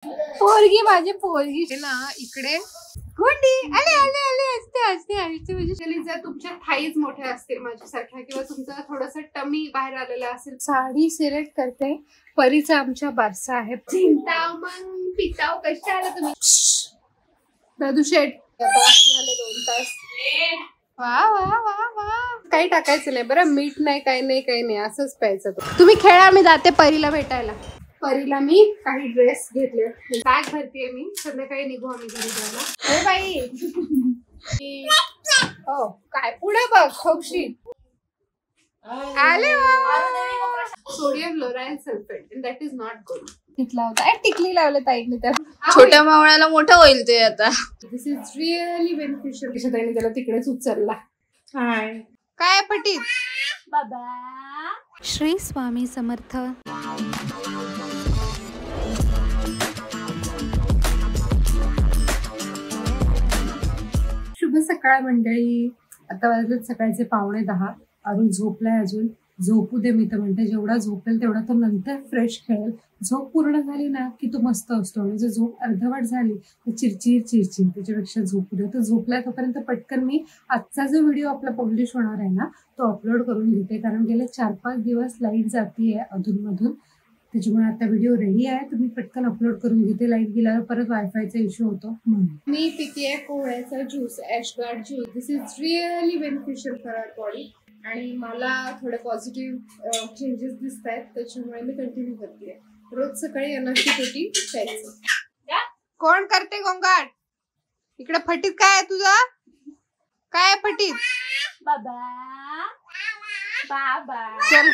पोरगी माझी पोरगी ना इकडे गुंडी आले आले आले असते असते असते म्हणजे जर तुमच्या थाईज मोठ्या असतील माझ्यासारख्या किंवा तुमचं थोडंसं टमी बाहेर आलेलं असेल साडी सिलेक्ट करते. परीचा आमच्या बारसा आहे. चिंताव मग पिताव कशा आला तुम्ही दादू शेट झाले 2 तास. वा वा वा वा काही टाकायचं नाही बरं. मीठ नाही काही नाही काही नाही असंच प्यायचं. तुम्ही खेळा मी जाते परीला भेटायला. परीला मी काही ड्रेस घेतले. बॅग भरतीये मी. संध्याकाळी निघू आम्ही घरी जायला. हो बाई हो काय पुढे बघ खोक्षी आले. Sodium लोराइल sulphate and that is not good. घेतला होता टिकली लावले ताईने त्या छोट्या मावळ्याला मोठं होईल ते आता. दिस इज रिअली बेनिफिशियल. ताईने त्याला तिकडेच उचलला. हाय काय पटीत बाबा. श्री स्वामी समर्थ. शुभ सकाळ मंडळी. आता वाजलेत सकाळचे 9:45. अरुण झोपलाय अजून. झोपू दे मी तर म्हणते. जेवढा झोपेल तेवढा तो नंतर फ्रेश खेळेल. झोप पूर्ण झाली ना की तो मस्त असतो आणि जर झोप अर्धवट झाली तर चिरचिर चिरचिर. त्याच्यापेक्षा झोपू दे. तो झोपलाय तोपर्यंत पटकन मी आजचा जो व्हिडिओ आपला पब्लिश होणार आहे ना तो अपलोड करून घेते. कारण गेले 4-5 दिवस लाईट जातीये अधूनमधून. त्याच्यामुळे आता व्हिडिओ रेडी आहे. तुम्ही पटकन अपलोड करून घेते. लाईट गेल्यावर परत वायफायचा इश्यू होतो म्हणून. मी पितेय कोहळ्याचा juice, ash gourd juice. This is really beneficial for our body आणि मला थोडे पॉझिटिव्ह चेंजेस दिसत आहेत. त्याच्यामुळे मी कंटिन्यू करते. रोज सकाळी एनर्जी पोटी प्यायचं. कोण करते गोंगाट इकडे? फटीत काय आहे तुझं? काय फटीत? बाबा बाबा चल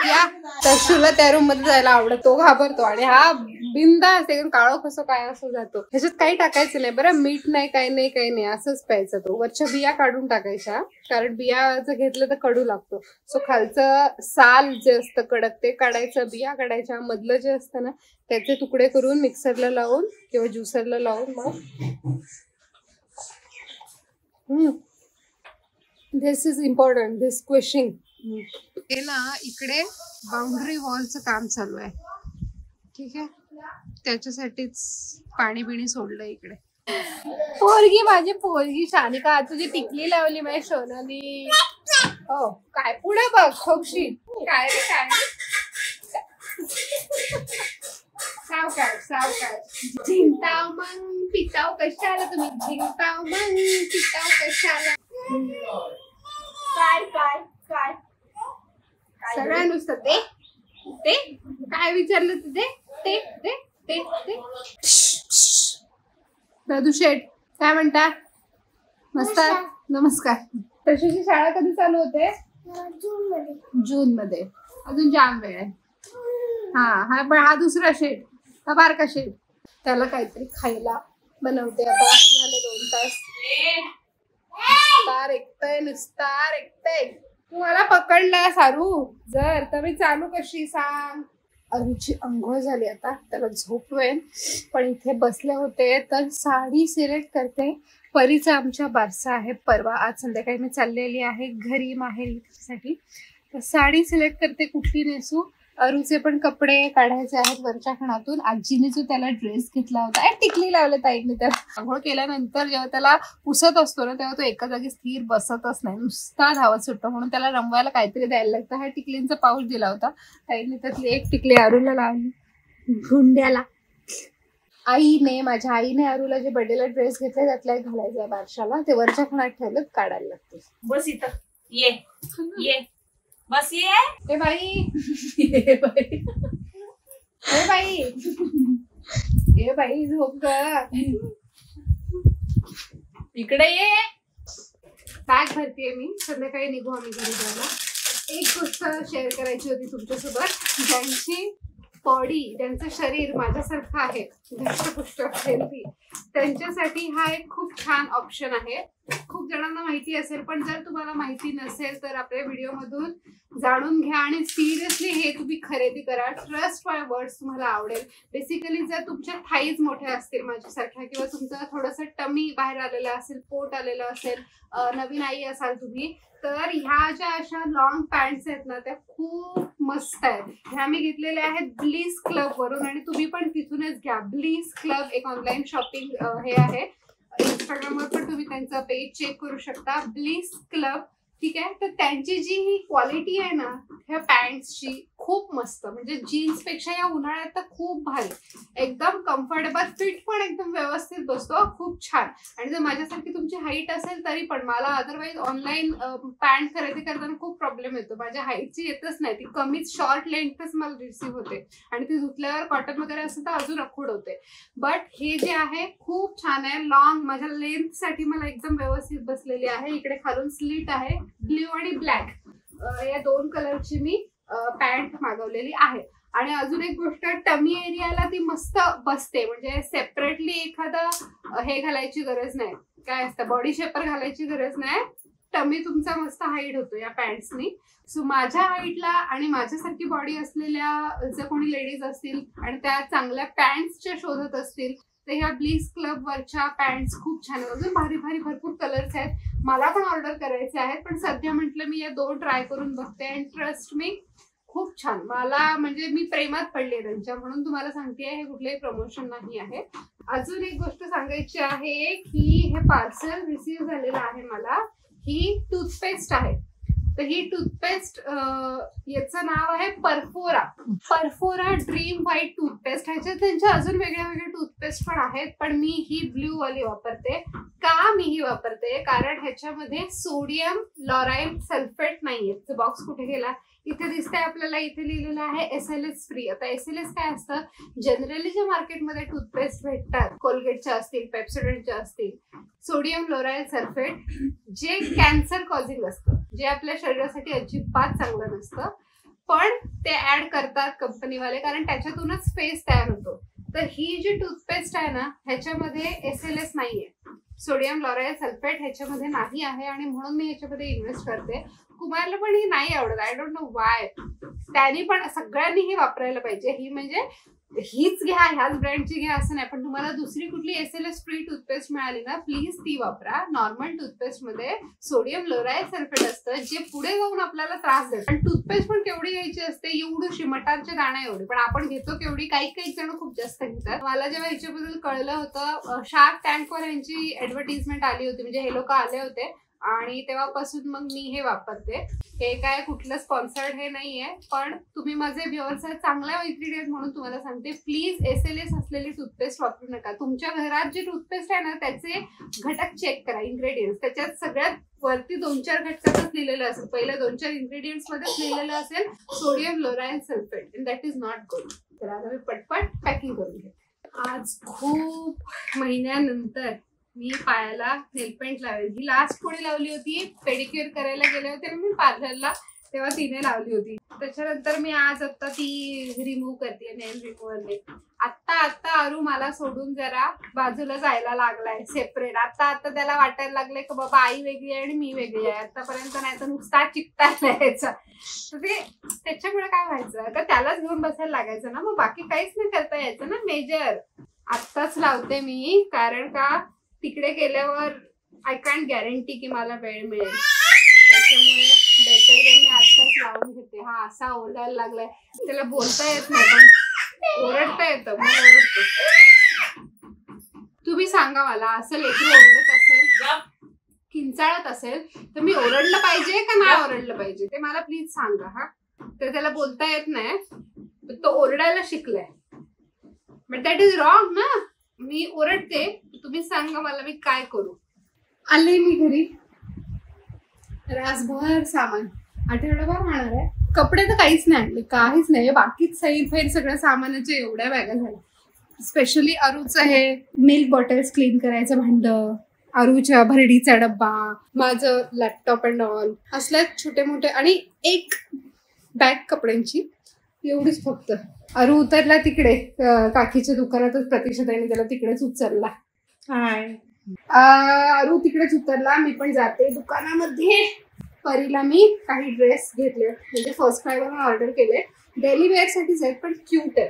या. तर्शूला त्या रूम मध्ये जायला आवडत. तो घाबरतो आणि हा बिंदास एकदम काळो कसं काय असं जातो. ह्याच्यात काही टाकायचं नाही बरं. मीठ नाही काही नाही काही नाही असंच प्यायचं. तो वरच्या बिया काढून टाकायच्या कारण बिया जर घेतलं तर कडू लागतो. सो खालचं साल जे असतं कडक ते काढायचं. बिया काढायच्या. मधलं जे असतं ना त्याचे तुकडे करून मिक्सरला लावून किंवा ज्युसरला लावून मग दिस इज इम्पॉर्टंट. दिस क्वेश्चन हे ना इकडे बाउंड्री वॉलचं काम चालू आहे. ठीक आहे त्याच्यासाठीच पाणी बिणी सोडलं इकडे. पोरगी माझी पोरगी शानिका तुझी टिकली लावली माझी सोनाली. हो काय पुढे बघ खोक्षी काय रे काय. सावकाश सावकाश. झिंगताव मग पिताव कशाला तुम्ही. झिंगताव मग पिताव कशाला. काय काय काय सगळं नुसतं ते ते काय विचारलं तुझे ते ते ते ते. दादू शेठ काय म्हणता? मस्त नमस्कार. तशीची शाळा कधी चालू होते? जून मध्ये. अजून जाम वेळ आहे. हा पण हा दुसरा शेठ हा बारका शेठ. त्याला काहीतरी खायला बनवते. आता झाले 2 तास. नुसता रेकतय. तुम्हाला पकडलाय सारू जर तर मी चालू कशी सांग. अरुची अंघोळ झाली. आता त्याला झोपवेन. पण इथे बसले होते तर साडी सिलेक्ट करते. परीचा आमच्या बारसा आहे परवा. आज संध्याकाळी मी चाललेली आहे घरी माहेरी साठी. तर साडी सिलेक्ट करते कुठली नेसू. अरुचे पण कपडे काढायचे आहेत वरच्या खणातून. आजीने जो त्याला ड्रेस घेतला होता टिकली लावले ताईने. त्याला आंघोळ केल्यानंतर जेव्हा त्याला पुसत असतो ना तेव्हा तो एका जागी स्थिर बसतच नाही. नुसता धावत सुटतो. म्हणून त्याला रंगवायला काहीतरी द्यायला लागतं. हा टिकलींचा पाऊच दिला होता ताईने. त्यातली एक टिकली अरुला लावली गुंड्याला. आईने माझ्या आईने अरुला जे बर्थडेला ड्रेस घेतले त्यातला एक घालायचा आहे बारशाला. ते वरच्या खणात ठेवलं काढायला लागते. बस इथं ये ये बस ये. ए बाई ए बाई ए बाई ए बाई झोप ग. इकडे ये. बॅग भरतीये मी. संध्याकाळी निघू आम्ही घरी जायला. एक गोष्ट शेअर करायची होती तुमच्यासोबत. ज्यांची बॉडी ज्यांचं शरीर माझ्यासारखं आहे धष्टपुष्ट हेल्थी त्यांच्यासाठी हा एक खूप छान ऑप्शन आहे. खूप जणांना माहिती असेल, पण जर तुम्हाला माहिती नसेल तर आपल्या व्हिडिओमधून जाणून घ्या आणि सिरियसली हे तुम्ही खरेदी करा. ट्रस्ट माय वर्ड्स, तुम्हाला आवडेल. बेसिकली जर तुमच्या थाईज मोठ्या असतील माझ्यासारख्या, किंवा तुमचं थोडंसं टमी बाहेर आलेलं असेल, पोट आलेलं असेल, नवीन आई असाल तुम्ही, तर ह्या ज्या अशा लॉंग पॅन्ट्स आहेत ना त्या खूप मस्त आहेत. ह्या मी घेतलेल्या आहेत ब्लिस क्लब वरून, आणि तुम्ही पण तिथूनच घ्या. ब्लिस क्लब एक ऑनलाईन शॉपिंग हे आहे. इंस्टाग्रामवर पण तुम्ही त्यांचा पेज चेक करू शकता, ब्लिस क्लब. ठीक आहे. तर त्यांची जी ही क्वालिटी आहे ना ह्या पॅन्ट्सची खूप मस्त, म्हणजे जीन्स पेक्षा या उन्हाळ्यात तर खूप भारी, एकदम कम्फर्टेबल, फिट पण एकदम व्यवस्थित बसतो, खूप छान. आणि जर माझ्यासारखी तुमची हाईट असेल तरी पण, मला अदरवाईज ऑनलाईन पॅन्ट खरेदी करताना खूप प्रॉब्लेम येतो. माझ्या हाईटची येतच नाही, ती कमीच शॉर्ट लेंथच मला रिसीव्ह होते, आणि ती धुतल्यावर कॉटन वगैरे असेल तर अजून अखूड होते. बट हे जे आहे खूप छान आहे, लॉंग, माझ्या लेंथसाठी मला एकदम व्यवस्थित बसलेली आहे. इकडे खालून स्लीट आहे, ब्ल्यू आणि ब्लॅक या दोन कलरची मी पॅन्ट मागवलेली आहे. आणि अजून एक गोष्ट, टमी एरियाला ती मस्त बसते, म्हणजे सेपरेटली एखादं हे घालायची गरज नाही, काय असतं बॉडी शेपर घालायची गरज नाही. टमी तुमचा मस्त हाईट होतो या पॅन्ट्सनी. सो माझ्या हाईटला आणि माझ्यासारखी बॉडी असलेल्या जर कोणी लेडीज असतील आणि त्या चांगल्या पॅन्ट्सच्या शोधत असतील तर ह्या ब्लिस क्लब वरच्या पॅन्ट्स खूप छान आहेत. अजून भारी भारी भरपूर कलर्स आहेत, मला पण ऑर्डर करायचे आहेत, पण सध्या म्हटलं मी या दोन ट्राय करून बघते. अँड ट्रस्ट मी, खूप छान, मला म्हणजे मी प्रेमात पडले त्यांच्या, म्हणून तुम्हाला सांगते. हे कुठलंही प्रमोशन नाही आहे. अजून एक गोष्ट सांगायची आहे की हे पार्सल रिसीव्ह झालेलं आहे मला. ही टूथपेस्ट आहे. तर ही टूथपेस्ट याचं नाव आहे परफोरा ड्रीम व्हाईट टूथपेस्ट. ह्याच्यात त्यांच्या अजून वेगळ्या वेगळ्या टूथपेस्ट पण आहेत, पण मी ही ब्ल्यू वाली वापरते. का मी ही वापरते? कारण ह्याच्यामध्ये सोडियम लॉराइल सल्फेट नाहीये. बॉक्स कुठे गेला? इथे दिसतंय आपल्याला, इथे लिहिलेलं आहे SLS फ्री. आता SLS काय असतं? जनरली जे मार्केटमध्ये टूथपेस्ट भेटतात, कोलगेटच्या असतील, पेप्सोडेंटच्या असतील, सोडियम लोराइल सल्फेट, जे कॅन्सर कॉझिंग असतं, जे आपल्या शरीरासाठी अजिबात चांगलं नसतं, पण ते ऍड करतात कंपनीवाले, कारण त्याच्यातूनच फेस तयार होतो. तर ही जी टूथपेस्ट आहे ना ह्याच्यामध्ये SLS नाहीये, सोडियम लॉराइल सल्फेट ह्याच्यामध्ये नाही आहे, आणि म्हणून मी ह्याच्यामध्ये इन्व्हेस्ट करते. कुमारला पण ही नाही आवडत, आय डोंट नो वाय. त्यांनी पण, सगळ्यांनी हे वापरायला पाहिजे. ही म्हणजे हीच घ्या, ह्याच ब्रँडची घ्या असं नाही, पण तुम्हाला दुसरी कुठली SLS फ्री टूथपेस्ट मिळाली ना प्लीज ती वापरा. नॉर्मल टूथपेस्ट मध्ये सोडियम लोराइल सल्फेट असतं, जे पुढे जाऊन आपल्याला त्रास देतं. आणि टूथपेस्ट पण केवढी घ्यायची असते? एवढीशी, मटारच्या दाण्या एवढी, पण आपण घेतो केवढी? काही जण खूप जास्त घेतात. मला जेव्हा ह्याच्याबद्दल कळलं होतं, शार्क टँकवर यांची ऍडव्हर्टिजमेंट आली होती, म्हणजे हे लोक आले होते, आणि तेव्हापासून मग मी हे वापरते. हे काय कुठलं स्पॉन्सर्ड हे नाहीये, पण तुम्ही माझे व्ह्युअर्स आहेत, चांगल्या मैत्रिणी म्हणून तुम्हाला सांगते, प्लीज SLS असलेली टूथपेस्ट वापरू नका. तुमच्या घरात जी टूथपेस्ट आहे ना त्याचे घटक चेक करा, इन्ग्रेडियंट्स. त्याच्यात सगळ्यात वरती 2-4 घटकातच लिहिलेलं असेल, पहिल्या 2-4 इन्ग्रेडियंट्स मध्येच लिहिलेलं असेल sodium लोराइल sulphate, and that is not good. तर आता मी पटपट पॅकिंग करून घेते. आज खूप महिन्यानंतर मी पायाला नेलपेंट लावली. ही लास्ट कोणी लावली होती? पेडिक्युअर करायला गेले होते मी पार्लरला, तेव्हा तिने लावली होती. त्याच्यानंतर मी आता ती रिमूव्ह करते नेल रिमूव्हरने. आत्ता अरू मला सोडून जरा बाजूला जायला लागलाय सेपरेट. आता त्याला वाटायला लागलंय की बाबा आई वेगळी आहे आणि मी वेगळी आहे. आतापर्यंत नाही तर नुसता चिकटायला यायचा. तर ते त्याच्यामुळे काय व्हायचं का त्यालाच घेऊन बसायला लागायचं ना, मग बाकी काहीच नाही करता यायचं ना मेजर. आत्ताच लावते मी, कारण का तिकडे गेल्यावर आय कॅन्ट गॅरंटी की मला वेळ मिळेल, त्याच्यामुळे बेटर वे मी आत्ताच लावून घेते. हा असा ओरडायला लागलाय, त्याला बोलता येत नाही पण ओरडता येतं, मग ओरडतो. तुम्ही सांगा मला, असं लेकरू ओरडत असेल, किंचाळत असेल तर मी ओरडलं पाहिजे का नाही ओरडलं पाहिजे ते मला प्लीज सांगा. हा, तर त्याला बोलता येत नाही, तो ओरडायला शिकलाय, बट दॅट इज रॉंग ना. मी ओरडते, तुम्ही सांगा मला मी काय करू. आले मी घरी, रासभर सामान, आठवडाभर राहणार आहे. कपडे तर काहीच नाही आणले, काहीच नाही. बाकीच सैर सगळ्या सामानाच्या एवढ्या बॅगा झाल्या. स्पेशली अरूचं हे मिल्क बॉटल्स क्लीन करायचं भांड, अरूच्या भरडीचा डब्बा, माझं लॅपटॉप अँड ऑल, असल्या छोटे मोठे, आणि एक बॅग कपड्यांची, एवढीच फक्त. अरू उतरला तिकडे काकीच्या दुकानातच, प्रतीक्षा ताईने त्याला तिकडेच उचलला. हाय, अरू तिकडेच उतरला, मी पण जाते दुकानामध्ये. परीला मी काही ड्रेस घेतले, म्हणजे फर्स्ट क्राय वरून ऑर्डर केले. डेली वेअर साठीच आहेत पण क्यूट आहे,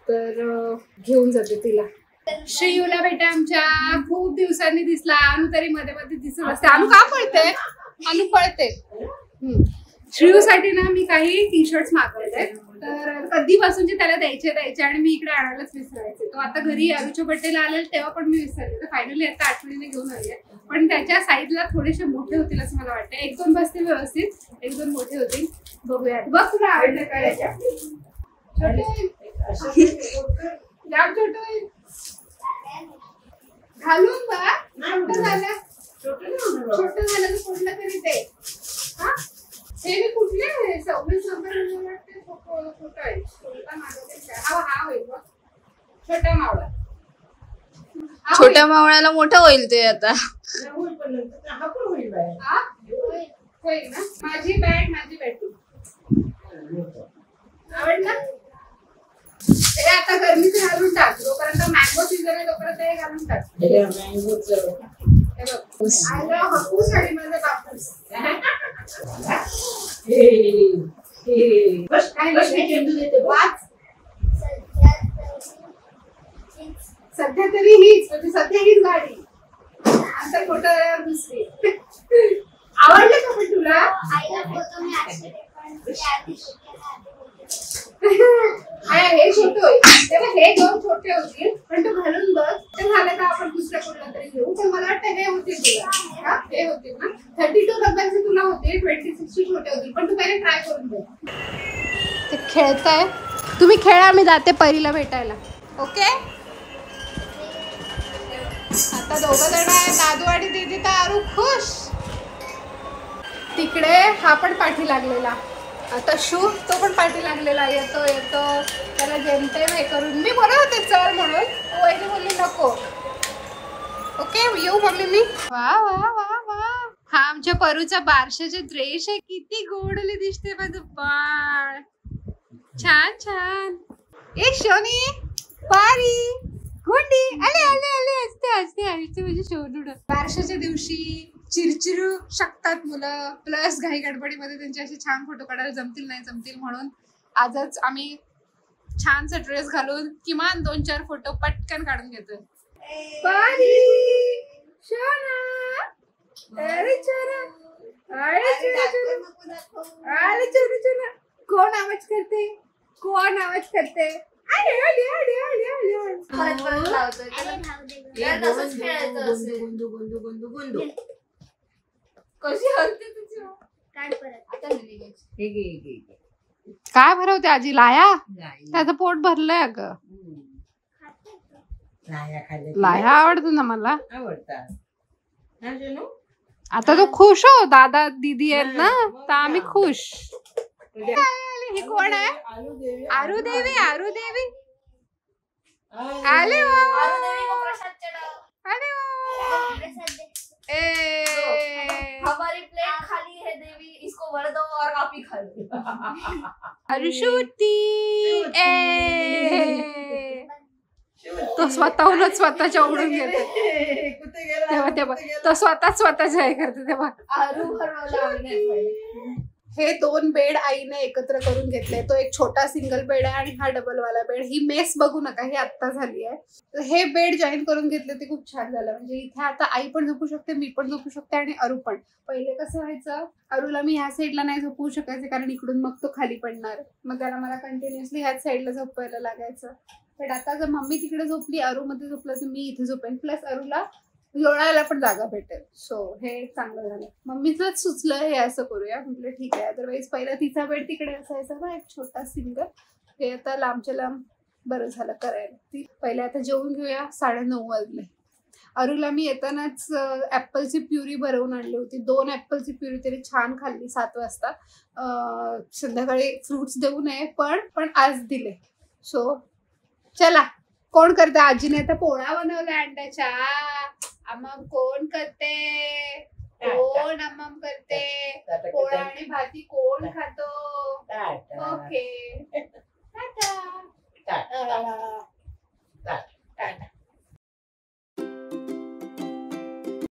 तर घेऊन जाते तिला. श्रेयूला बेटा आमच्या खूप दिवसांनी दिसला. अनु तरी मध्ये मध्ये दिसत असते. अनु का पळते? अनु पळते. श्रेयूसाठी ना मी काही टी शर्ट्स मागवले, तर कधीपासूनचे त्याला द्यायचे आणि मी इकडे आणायलाच विसरायचे. तो आता घरी अरुच्या बर्थडेला आलेला तेव्हा पण मी विसरले, तर फायनली आता आठवणीने घेऊन आले. पण त्याच्या साईजला थोडेसे मोठे होतील असं मला वाटतं. 1-2 बसतील व्यवस्थित, 1-2 मोठे होतील. बघूयात. बघ तुला आवडलं का याच्या? छोटे जाम छोटे घालून बघ. छोटं झालं तर कुठलं तरी ते. हा हे मी कुठले 26 नंबर वाटते. छोटं आहे. हा होईल बघ, छोटा मावळा. छोट्या मावळ्याला मोठा होईल ते आता. होईल ना. माझी बॅट आवडला. हे आता गरमीच घालून टाक. जोपर्यंत मँगो सीझन आहे तोपर्यंत हे घालून टाक. हापूस आणि माझा बापूस. सध्या तरी हीच, म्हणजे सध्या हीच गाडी. आता खोटं दुसरी. आवडलं का पण तुला? हे छोटे होईल तेव्हा हे 2 छोटे होतील, पण तू घालून बघ. ते झालं का आपण दुसऱ्या कुठला तरी घेऊ. पण मला वाटतं हे होतील तुला. हे होतील ना. 32 नंबरचे तुला होते, 26 छोटे होतील, पण तू पहिले ट्राय करून बघ. ते खेळताय, तुम्ही खेळा, मी जाते परीला भेटायला. ओके. आता 2 जण आहे, दादू आणि दीदी. तर आरू खुश. तिकडे हा पण पाठी लागलेला. आता शू तो पण पाठी लागलेला. येतो त्याला जेमतेम हे करून मी बोलत होते चल म्हणून, वहिनी बोलली नको. ओके येऊ मम्मी मी. वा वा वा वा. हा आमच्या परूचा बारशाचा ड्रेस आहे. किती गोडले दिसते माझं बाळ. छान छान. ए शोनी, पारी, गुंडी, आले आले आले. असते म्हणजे शोधूड. बारशाच्या दिवशी चिरचिरू शकतात मुलं, प्लस घाई गडबडीमध्ये त्यांचे असे छान फोटो काढायला जमतील नाही जमतील म्हणून आजच आम्ही छानसा ड्रेस घालून किमान 2-4 फोटो पटकन काढून घेतोय. कोण आवाज करते? काय भरवते आजी? लाया. त्याचं पोट भरलंय अगं. लाया आवडतो ना मला. आता तो खुश हो. दादा दीदी आहेत ना, तर आम्ही खुश. ही कोण आहे? आरू देवी. आले हमारी प्लेट खाली है देवी, इसको भर दो और आप ही खा लो. अरुषुती. तो स्वतःहूनच स्वतःच्या उडून घेतो. तेव्हा तो स्वतःच हे करते. तेव्हा हे 2 बेड आईने एकत्र करून घेतले. तो एक छोटा सिंगल बेड आहे आणि हा डबल वाला बेड. ही मेस बघू नका, ही आत्ता झाली आहे. तर हे बेड जॉईन करून घेतले ते खूप छान झालं. म्हणजे इथे आता आई पण झोपू शकते, मी पण झोपू शकते आणि अरू पण. पहिले कसं व्हायचं, अरूला मी ह्या साईडला नाही झोपवू शकायचे कारण इकडून मग तो खाली पडणार. मग त्याला मला कंटिन्युअसली ह्याच साईडला झोपवायला लागायचं. पण आता जर मम्मी तिकडे झोपली, अरू मध्ये झोपलं, तर मी इथे झोपेन. प्लस अरूला लोळायला पण जागा भेटेल. सो हे चांगलं झालं. मम्मीच सुचलं हे असं करूया. म्हटलं ठीक आहे. अदरवाईज पहिला तिचा बेड तिकडे असायचा ना, एक छोटा सिंगल. हे आता लांबच्या लांब बरं झालं करायला. ती पहिले आता जेवून घेऊया. 9:30 वाजले. अरूला मी येतानाच ऍपलची प्युरी भरवून आणली होती. 2 ऍपलची प्युरी तरी छान खाल्ली 7 वाजता. संध्याकाळी फ्रुट्स देऊ नये पण आज दिले. सो चला. कोण करते? आजीने आता पोळा बनवला अंड्याच्या. अम्मम कोण करते? अम्मम करते. पोळा आणि भाजी कोण खातो? ओके.